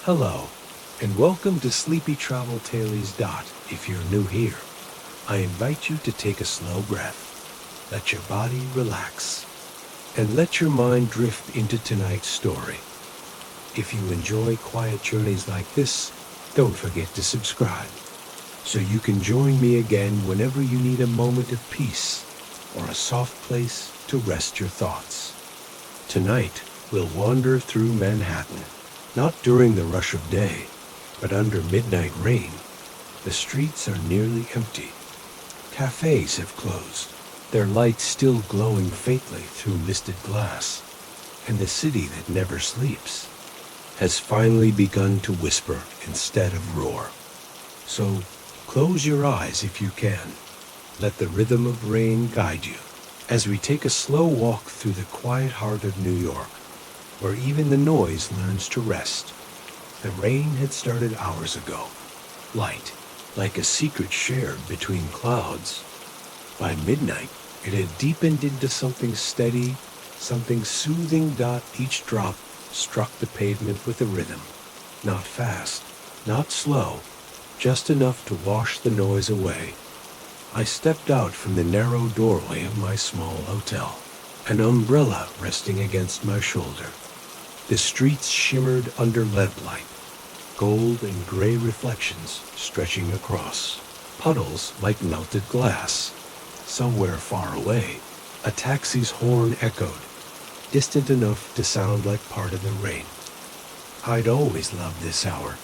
Hello, and welcome to Sleepy Travel Tales. If you're new here, I invite you to take a slow breath, let your body relax, and let your mind drift into tonight's story. If you enjoy quiet journeys like this, don't forget to subscribe, so you can join me again whenever you need a moment of peace or a soft place to rest your thoughts. Tonight, we'll wander through Manhattan, not during the rush of day, but under midnight rain. The streets are nearly empty. Cafes have closed, their lights still glowing faintly through misted glass, and the city that never sleeps has finally begun to whisper instead of roar. So close your eyes if you can. Let the rhythm of rain guide you as we take a slow walk through the quiet heart of New York, where even the noise learns to rest. The rain had started hours ago, light, like a secret shared between clouds. By midnight, it had deepened into something steady, something soothing. Each drop struck the pavement with a rhythm, not fast, not slow, just enough to wash the noise away. I stepped out from the narrow doorway of my small hotel, an umbrella resting against my shoulder. The streets shimmered under lamplight, gold and gray reflections stretching across, puddles like melted glass. Somewhere far away, a taxi's horn echoed, distant enough to sound like part of the rain. I'd always loved this hour,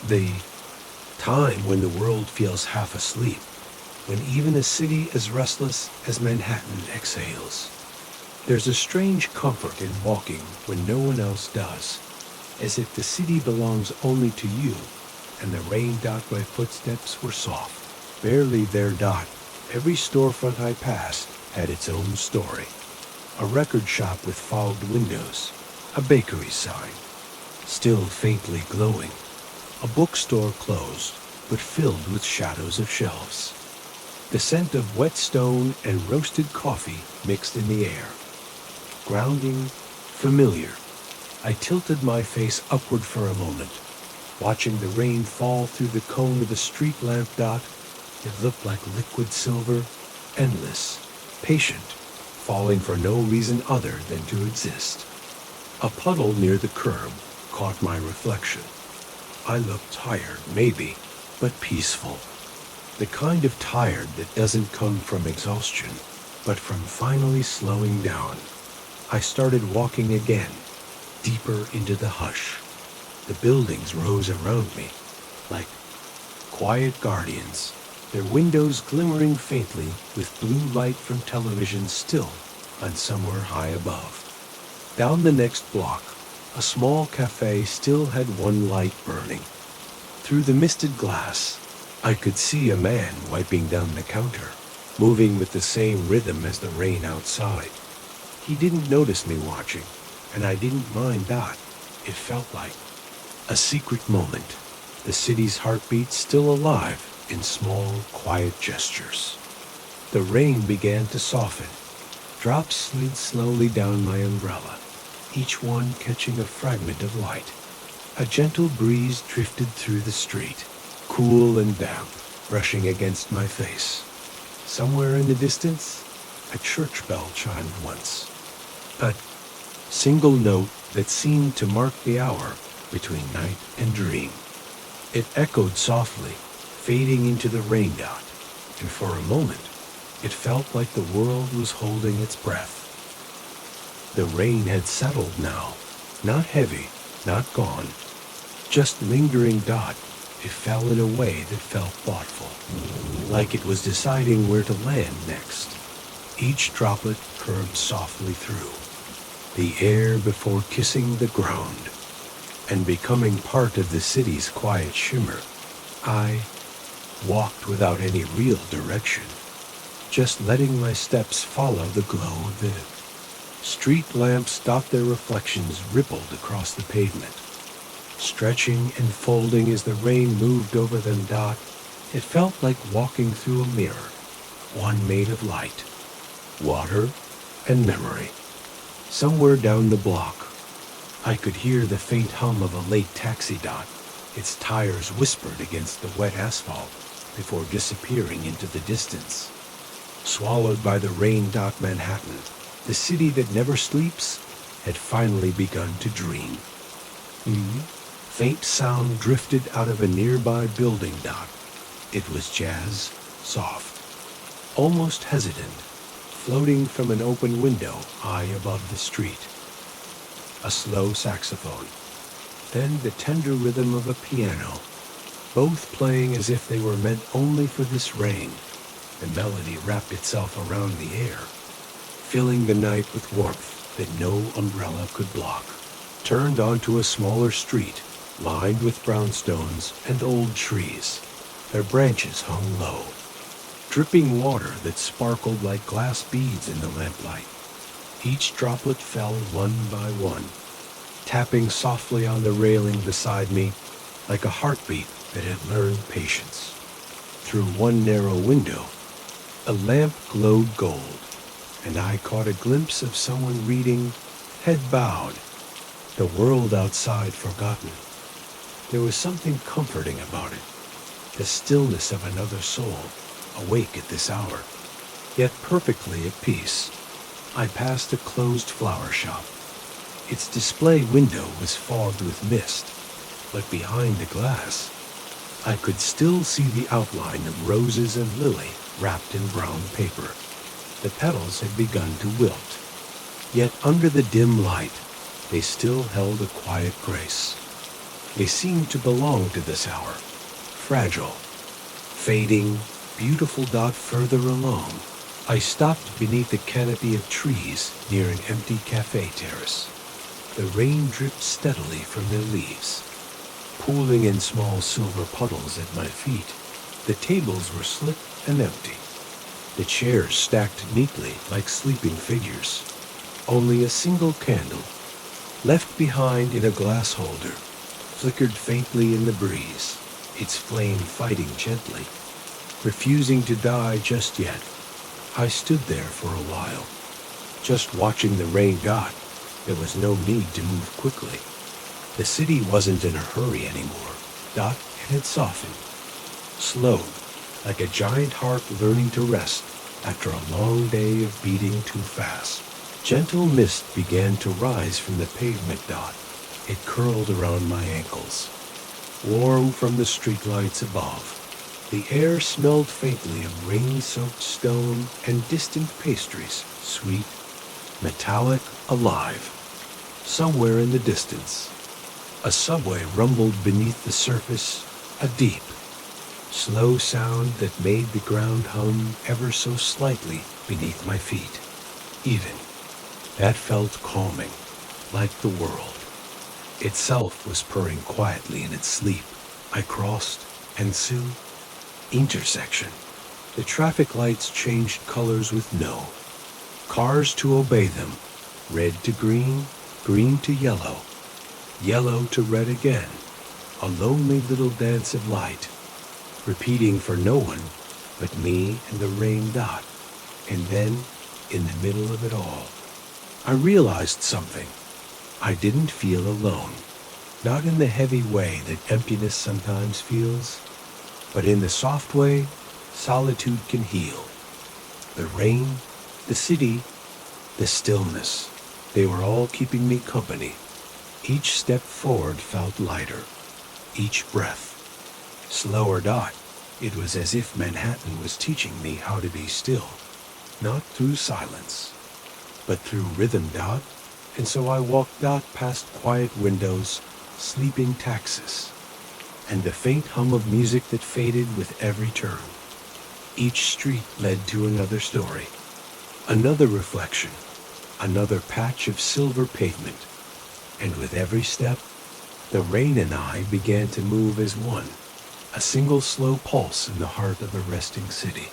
the time when the world feels half asleep, when even a city as restless as Manhattan exhales. There's a strange comfort in walking when no one else does, as if the city belongs only to you, and the rain. My footsteps were soft, barely there. Every storefront I passed had its own story. A record shop with fogged windows, a bakery sign, still faintly glowing, a bookstore closed, but filled with shadows of shelves. The scent of wet stone and roasted coffee mixed in the air. Grounding, familiar. I tilted my face upward for a moment, watching the rain fall through the cone of the street lamp. It looked like liquid silver, endless, patient, falling for no reason other than to exist. A puddle near the curb caught my reflection. I looked tired, maybe, but peaceful. The kind of tired that doesn't come from exhaustion, but from finally slowing down. I started walking again, deeper into the hush. The buildings rose around me, like quiet guardians, their windows glimmering faintly with blue light from television still on somewhere high above. Down the next block, a small cafe still had one light burning. Through the misted glass, I could see a man wiping down the counter, moving with the same rhythm as the rain outside. He didn't notice me watching, and I didn't mind that. It felt like a secret moment, the city's heartbeat still alive in small, quiet gestures. The rain began to soften. Drops slid slowly down my umbrella, each one catching a fragment of light. A gentle breeze drifted through the street, cool and damp, brushing against my face. Somewhere in the distance, a church bell chimed once. A single note that seemed to mark the hour between night and dream. It echoed softly, fading into the rain. And for a moment, it felt like the world was holding its breath. The rain had settled now, not heavy, not gone, just lingering. It fell in a way that felt thoughtful, like it was deciding where to land next. Each droplet curved softly through the air before kissing the ground and becoming part of the city's quiet shimmer. I walked without any real direction, just letting my steps follow the glow of the street lamps. Their reflections rippled across the pavement, stretching and folding as the rain moved over them. It felt like walking through a mirror, one made of light, water, and memory. Somewhere down the block, I could hear the faint hum of a late taxi. Its tires whispered against the wet asphalt before disappearing into the distance. Swallowed by the rain. Manhattan, the city that never sleeps, had finally begun to dream. Faint sound drifted out of a nearby building. It was jazz, soft, almost hesitant, floating from an open window high above the street. A slow saxophone, then the tender rhythm of a piano, both playing as if they were meant only for this rain. The melody wrapped itself around the air, filling the night with warmth that no umbrella could block. Turned onto a smaller street, lined with brownstones and old trees. Their branches hung low, dripping water that sparkled like glass beads in the lamplight. Each droplet fell one by one, tapping softly on the railing beside me like a heartbeat that had learned patience. Through one narrow window, a lamp glowed gold, and I caught a glimpse of someone reading, head bowed, the world outside forgotten. There was something comforting about it, the stillness of another soul, awake at this hour, yet perfectly at peace. I passed a closed flower shop. Its display window was fogged with mist, but behind the glass, I could still see the outline of roses and lily wrapped in brown paper. The petals had begun to wilt, yet under the dim light, they still held a quiet grace. They seemed to belong to this hour, fragile, fading, beautiful. Further along, I stopped beneath a canopy of trees near an empty cafe terrace. The rain dripped steadily from their leaves, pooling in small silver puddles at my feet. The tables were slick and empty, the chairs stacked neatly like sleeping figures. Only a single candle, left behind in a glass holder, flickered faintly in the breeze, its flame fighting gently, refusing to die just yet. I stood there for a while, just watching the rain. There was no need to move quickly. The city wasn't in a hurry anymore. It had softened, slowed, like a giant heart learning to rest after a long day of beating too fast. Gentle mist began to rise from the pavement. It curled around my ankles, warm from the streetlights above. The air smelled faintly of rain-soaked stone and distant pastries, sweet, metallic, alive. Somewhere in the distance, a subway rumbled beneath the surface, a deep, slow sound that made the ground hum ever so slightly beneath my feet. Even that felt calming, like the world itself was purring quietly in its sleep. I crossed, and soon, intersection. The traffic lights changed colors with no cars to obey them. Red to green, green to yellow, yellow to red again. A lonely little dance of light, repeating for no one but me and the rain. And then, in the middle of it all, I realized something. I didn't feel alone. Not in the heavy way that emptiness sometimes feels, but in the soft way solitude can heal. The rain, the city, the stillness, they were all keeping me company. Each step forward felt lighter, each breath slower. It was as if Manhattan was teaching me how to be still, not through silence, but through rhythm. And so I walked past quiet windows, sleeping taxis, and the faint hum of music that faded with every turn. Each street led to another story, another reflection, another patch of silver pavement. And with every step, the rain and I began to move as one, a single slow pulse in the heart of a resting city.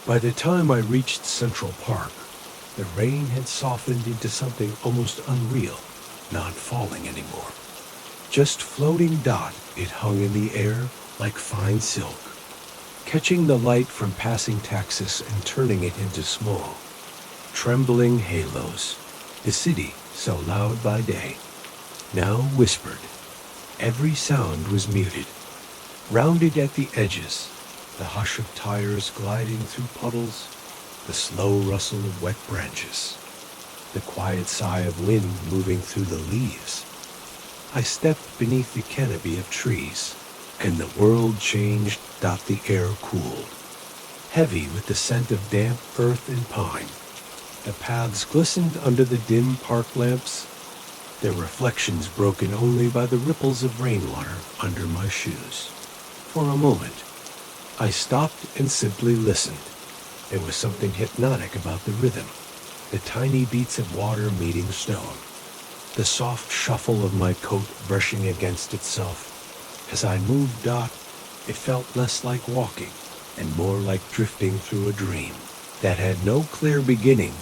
By the time I reached Central Park, the rain had softened into something almost unreal, not falling anymore. Just floating. It hung in the air like fine silk, catching the light from passing taxis and turning it into small, trembling halos. The city, so loud by day, now whispered. Every sound was muted, rounded at the edges, the hush of tires gliding through puddles, the slow rustle of wet branches, the quiet sigh of wind moving through the leaves. I stepped beneath the canopy of trees, and the world changed. The air cooled, heavy with the scent of damp earth and pine. The paths glistened under the dim park lamps, their reflections broken only by the ripples of rainwater under my shoes. For a moment, I stopped and simply listened. There was something hypnotic about the rhythm, the tiny beats of water meeting stone, the soft shuffle of my coat brushing against itself. As I moved, it felt less like walking and more like drifting through a dream that had no clear beginning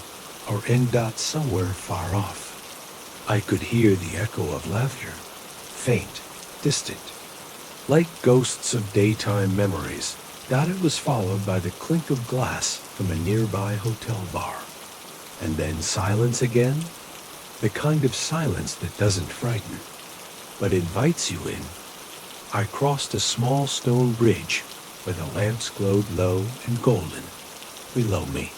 or end. Somewhere far off, I could hear the echo of laughter, faint, distant, like ghosts of daytime memories. It was followed by the clink of glass from a nearby hotel bar. And then silence again, the kind of silence that doesn't frighten, but invites you in. I crossed a small stone bridge where the lamps glowed low and golden below me.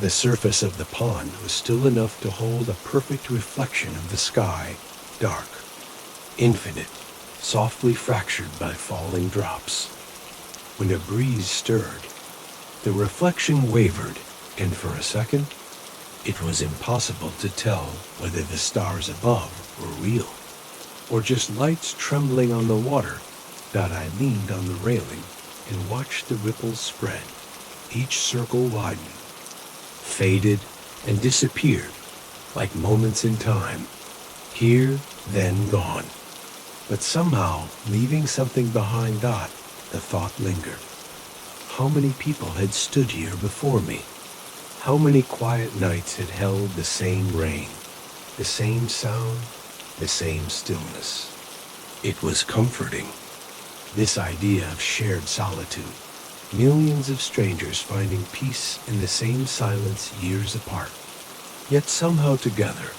The surface of the pond was still enough to hold a perfect reflection of the sky, dark, infinite, softly fractured by falling drops. When a breeze stirred, the reflection wavered, and for a second, it was impossible to tell whether the stars above were real or just lights trembling on the water. I leaned on the railing and watched the ripples spread. Each circle widened, faded, and disappeared like moments in time, here, then gone. But somehow, leaving something behind. The thought lingered. How many people had stood here before me? How many quiet nights had held the same rain, the same sound, the same stillness? It was comforting, this idea of shared solitude, millions of strangers finding peace in the same silence years apart, yet somehow together.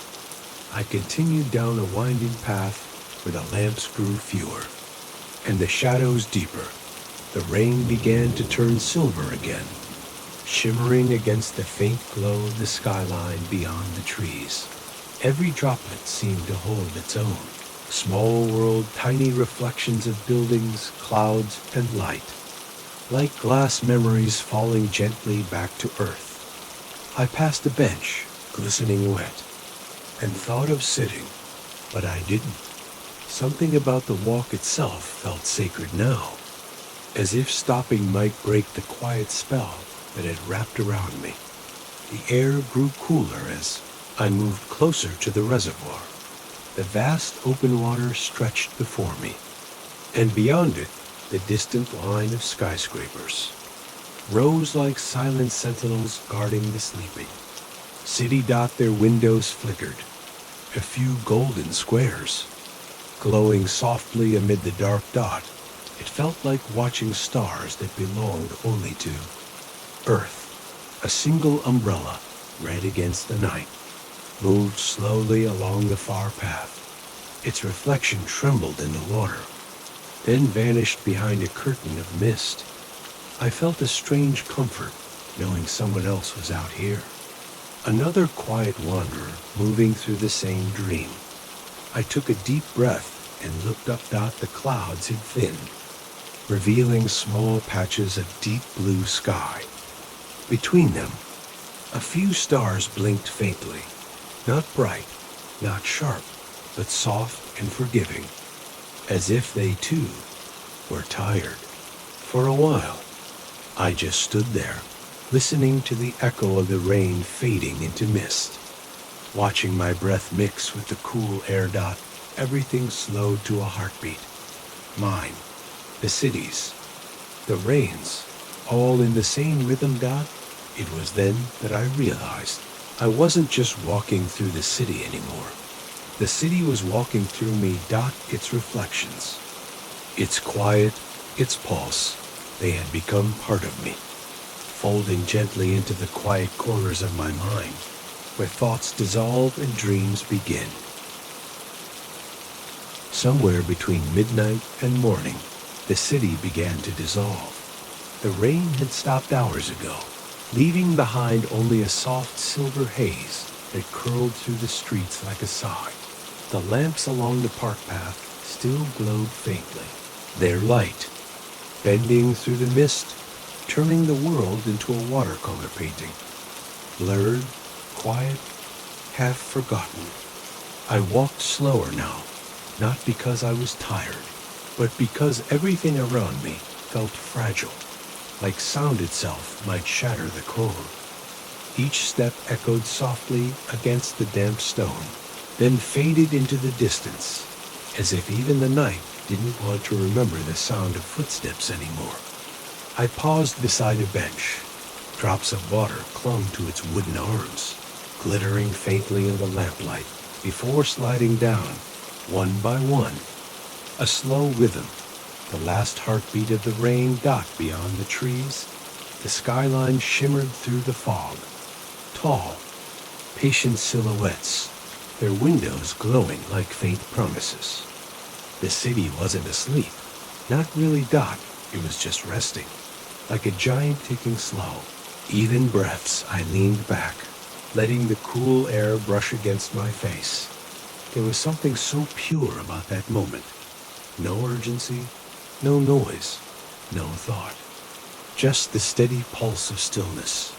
I continued down a winding path where the lamps grew fewer, and the shadows deeper. The rain began to turn silver again, shimmering against the faint glow of the skyline beyond the trees. Every droplet seemed to hold its own. Small world, tiny reflections of buildings, clouds, and light, like glass memories falling gently back to earth. I passed a bench, glistening wet, and thought of sitting, but I didn't. Something about the walk itself felt sacred now, as if stopping might break the quiet spell that had wrapped around me. The air grew cooler as I moved closer to the reservoir. The vast open water stretched before me, and beyond it, the distant line of skyscrapers rose like silent sentinels guarding the sleeping. City. Their windows flickered, a few golden squares, glowing softly amid the dark. It felt like watching stars that belonged only to Earth. A single umbrella, red against the night, moved slowly along the far path. Its reflection trembled in the water, then vanished behind a curtain of mist. I felt a strange comfort knowing someone else was out here. Another quiet wanderer moving through the same dream. I took a deep breath and looked up. The clouds had thinned, revealing small patches of deep blue sky. Between them, a few stars blinked faintly, not bright, not sharp, but soft and forgiving, as if they too were tired. For a while, I just stood there, listening to the echo of the rain fading into mist, watching my breath mix with the cool air. Everything slowed to a heartbeat. Mine, the cities, the rains, all in the same rhythm. It was then that I realized I wasn't just walking through the city anymore. The city was walking through me. Its reflections, its quiet, its pulse, they had become part of me, folding gently into the quiet corners of my mind. where thoughts dissolve and dreams begin. Somewhere between midnight and morning, the city began to dissolve. The rain had stopped hours ago, leaving behind only a soft silver haze that curled through the streets like a sigh. The lamps along the park path still glowed faintly, their light bending through the mist, turning the world into a watercolor painting. Blurred, quiet, half forgotten. I walked slower now, not because I was tired, but because everything around me felt fragile, like sound itself might shatter the core. Each step echoed softly against the damp stone, then faded into the distance, as if even the night didn't want to remember the sound of footsteps anymore. I paused beside a bench. Drops of water clung to its wooden arms, glittering faintly in the lamplight, before sliding down, one by one. A slow rhythm, the last heartbeat of the rain dot beyond the trees. The skyline shimmered through the fog. Tall, patient silhouettes, their windows glowing like faint promises. The city wasn't asleep. Not really, Dot. It was just resting, like a giant taking slow, even breaths. I leaned back, letting the cool air brush against my face. There was something so pure about that moment. No urgency, no noise, no thought. Just the steady pulse of stillness.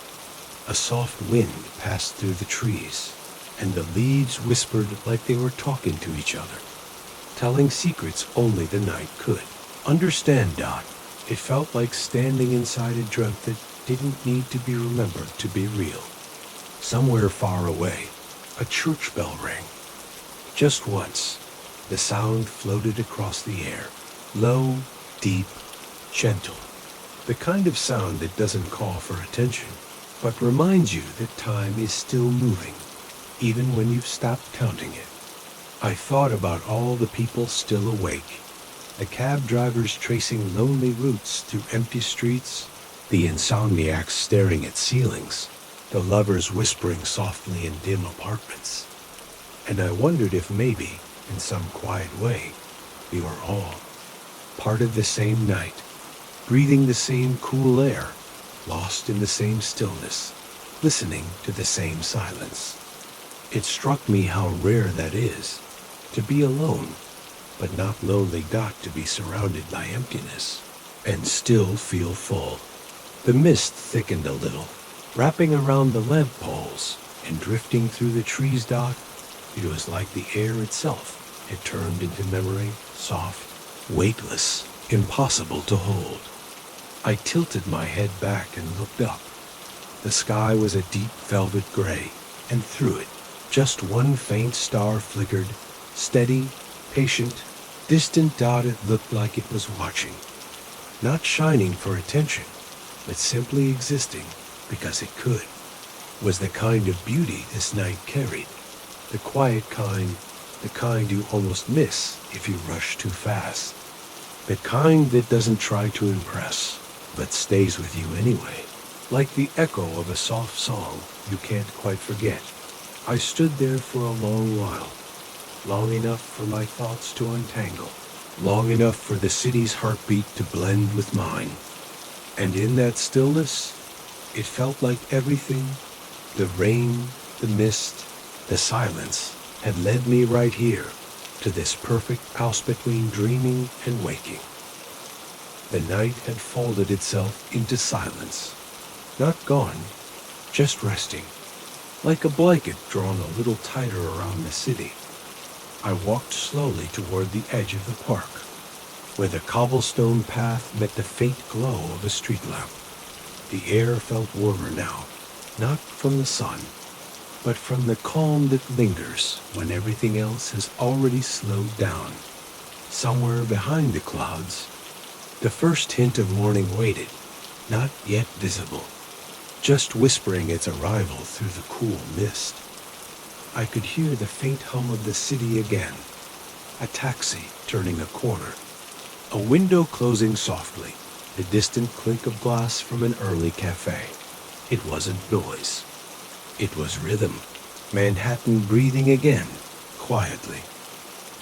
A soft wind passed through the trees, and the leaves whispered like they were talking to each other, telling secrets only the night could. Understand, Dot. It felt like standing inside a drug that didn't need to be remembered to be real. Somewhere far away, a church bell rang. Just once, the sound floated across the air, low, deep, gentle. The kind of sound that doesn't call for attention, but reminds you that time is still moving, even when you've stopped counting it. I thought about all the people still awake, the cab drivers tracing lonely routes through empty streets, the insomniacs staring at ceilings, the lovers whispering softly in dim apartments. And I wondered if maybe, in some quiet way, we were all part of the same night, breathing the same cool air, lost in the same stillness, listening to the same silence. It struck me how rare that is, to be alone, but not lonely, Dot, to be surrounded by emptiness, and still feel full. The mist thickened a little, wrapping around the lamp poles and drifting through the trees, Dot. It was like the air itself had turned into memory, soft, weightless, impossible to hold. I tilted my head back and looked up. The sky was a deep velvet gray, and through it, just one faint star flickered, steady, patient, distant. Dot. It looked like it was watching, not shining for attention, but simply existing because it could. Was the kind of beauty this night carried, the quiet kind, the kind you almost miss if you rush too fast, the kind that doesn't try to impress, but stays with you anyway, like the echo of a soft song you can't quite forget. I stood there for a long while, long enough for my thoughts to untangle, long enough for the city's heartbeat to blend with mine. And in that stillness, it felt like everything, the rain, the mist, the silence, had led me right here to this perfect house between dreaming and waking. The night had folded itself into silence, not gone, just resting, like a blanket drawn a little tighter around the city. I walked slowly toward the edge of the park, where the cobblestone path met the faint glow of a street lamp. The air felt warmer now, not from the sun, but from the calm that lingers when everything else has already slowed down. Somewhere behind the clouds, the first hint of morning waited, not yet visible, just whispering its arrival through the cool mist. I could hear the faint hum of the city again, a taxi turning a corner, a window closing softly, the distant clink of glass from an early cafe. It wasn't noise. It was rhythm, Manhattan breathing again, quietly,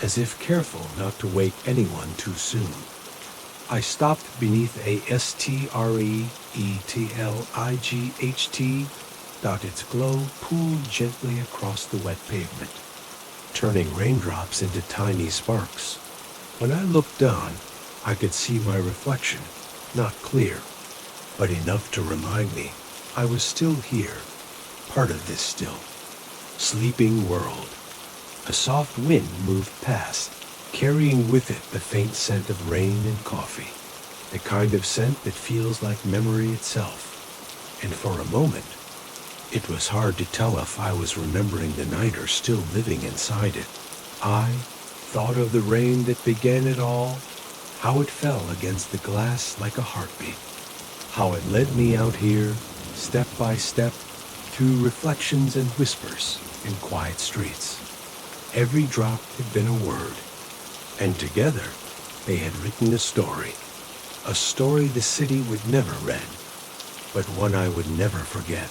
as if careful not to wake anyone too soon. I stopped beneath a streetlight dot its glow pooled gently across the wet pavement, turning raindrops into tiny sparks. When I looked down, I could see my reflection, not clear, but enough to remind me I was still here, part of this still, sleeping world. A soft wind moved past, carrying with it the faint scent of rain and coffee, the kind of scent that feels like memory itself. And for a moment, it was hard to tell if I was remembering the night or still living inside it. I thought of the rain that began it all, how it fell against the glass like a heartbeat, how it led me out here, step by step, through reflections and whispers in quiet streets. Every drop had been a word, and together they had written a story the city would never read, but one I would never forget.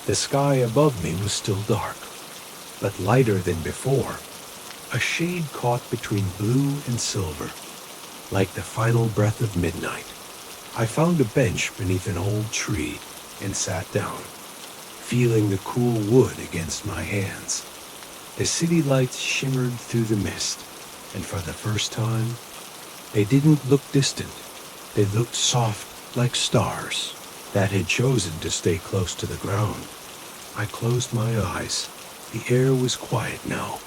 The sky above me was still dark, but lighter than before, a shade caught between blue and silver, like the final breath of midnight. I found a bench beneath an old tree and sat down, feeling the cool wood against my hands. The city lights shimmered through the mist, and for the first time, they didn't look distant. They looked soft like stars that had chosen to stay close to the ground. I closed my eyes. The air was quiet now,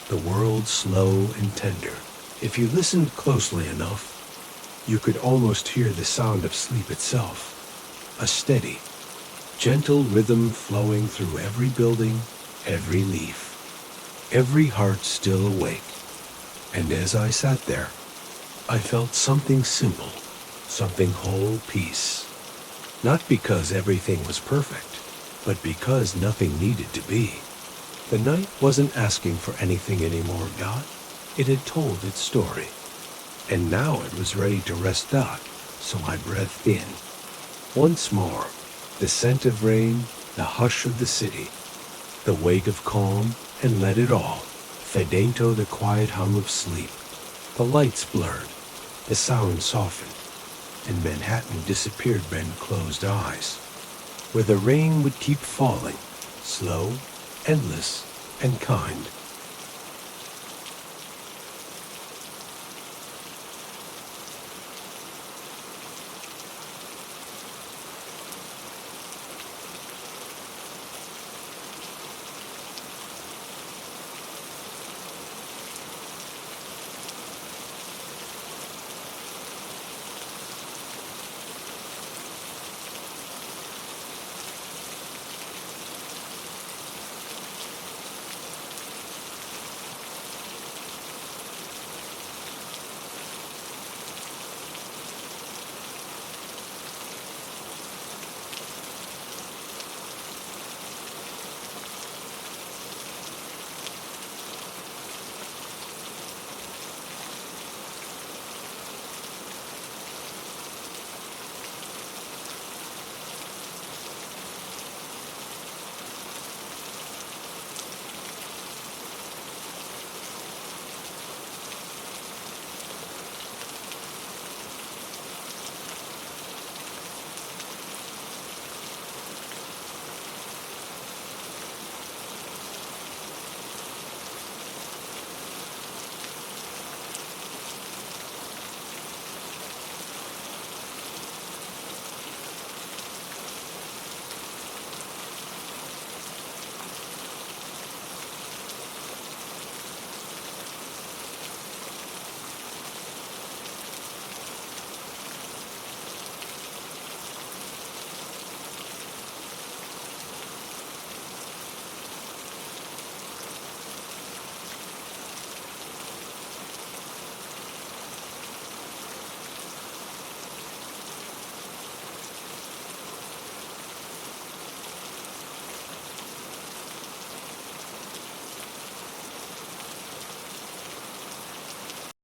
the world slow and tender. If you listened closely enough, you could almost hear the sound of sleep itself, a steady, gentle rhythm flowing through every building, every leaf, every heart still awake. And as I sat there, I felt something simple, something whole peace. Not because everything was perfect, but because nothing needed to be. The night wasn't asking for anything anymore, God. It had told its story, and now it was ready to rest out, so I breathed in. Once more, the scent of rain, the hush of the city, the wake of calm, and let it all. Fedento, the quiet hum of sleep. The lights blurred, the sound softened, and Manhattan disappeared behind closed eyes, where the rain would keep falling, slow, endless, and kind.